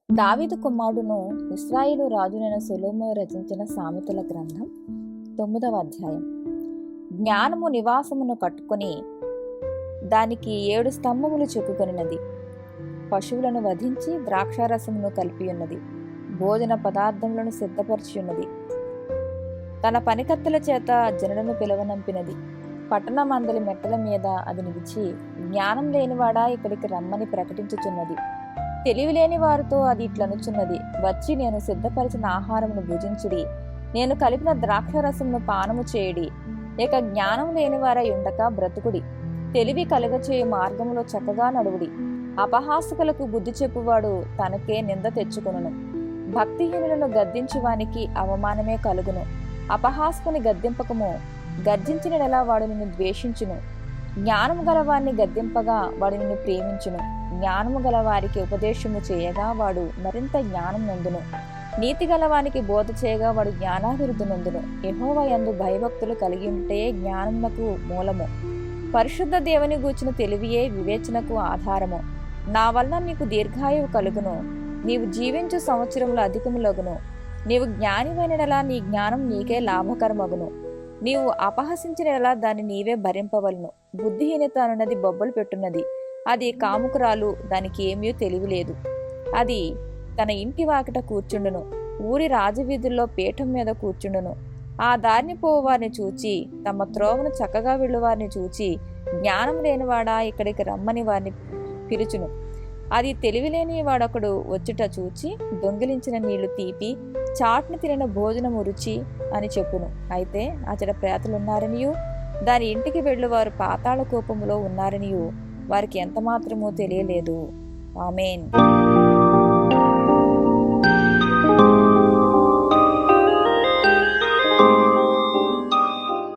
దావీదు కుమారుడును ఇశ్రాయేలు రాజునైన సొలొమోను రచించిన సామెతల గ్రంథం 9వ అధ్యాయం. జ్ఞానము నివాసమును కట్టుకొని దానికి 7 స్తంభములు చెక్కుకొనినది. పశువులను వధించి ద్రాక్షారసమును కలిపి ఉన్నది. భోజన పదార్థములను సిద్ధపరిచి ఉన్నది. తన పనికత్తెల చేత జనులను పిలవనంపినది. పట్టణ మందలి మెట్టల మీద అది నిలిచి, జ్ఞానం లేనివాడా ఇక్కడికి రమ్మని ప్రకటించుచున్నది. తెలివి లేని వారితో అది ఇట్లనుచున్నది, వచ్చి నేను సిద్ధపరిచిన ఆహారమును భుజించుడి, నేను కలిపిన ద్రాక్షరసమును పానము చేయుడి. ఇక జ్ఞానం లేని వారై ఉండక బ్రతుకుడి, తెలివి కలుగచేయు మార్గములో చక్కగా నడువుడి. అపహాసకులకు బుద్ధి చెప్పువాడు తనకే నింద తెచ్చుకొనును. భక్తిహీనులను గద్దించువానికి అవమానమే కలుగును. అపహాసకుని గద్దింపకము, గర్జించిన నెల వాడు నిన్ను ద్వేషించును. జ్ఞానము గలవారిని గద్దింపగా వాడు నిన్ను ప్రేమించును. జ్ఞానము గలవారికి ఉపదేశము చేయగా వాడు మరింత జ్ఞానం నొందును. నీతి గలవానికి బోధ చేయగా వాడు జ్ఞానాభివృద్ధి నొందును. యెహోవా యందు భయభక్తులు కలిగి ఉంటే జ్ఞానమునకు మూలము. పరిశుద్ధ దేవుని గూర్చిన తెలివియే వివేచనకు ఆధారము. నా వలన నీకు దీర్ఘాయువు కలుగును, నీవు జీవించు సంవత్సరములు అధికములగును. నీవు జ్ఞానివైనలా నీ జ్ఞానం నీకే లాభకరమగును. నీవు అపహసించినలా దాన్ని నీవే భరింపవలను. బుద్ధిహీనత అనున్నది బొబ్బలు పెట్టున్నది, అది కాముకురాలు, దానికి ఏమీ తెలివిలేదు. అది తన ఇంటి వాకిట కూర్చుండును, ఊరి రాజవీధుల్లో పీఠం మీద కూర్చుండును. ఆ దారిని పోవారిని చూచి, తమ త్రోవను చక్కగా వెళ్ళువారిని చూచి, జ్ఞానం లేనివాడా ఇక్కడికి రమ్మని వారిని పిలుచును. అది తెలివిలేని వాడొకడు వచ్చుట చూచి, దొంగిలించిన నీళ్లు తీపి, చాటును తినిన భోజనము రుచి అని చెప్పును. అయితే అచట ప్రేతలున్నారనియు, దాని ఇంటికి వెళ్ళువారు పాతాళ కూపములో ఉన్నారనియు వారికి ఎంత మాత్రమూ తెలియలేదు. ఆమేన్.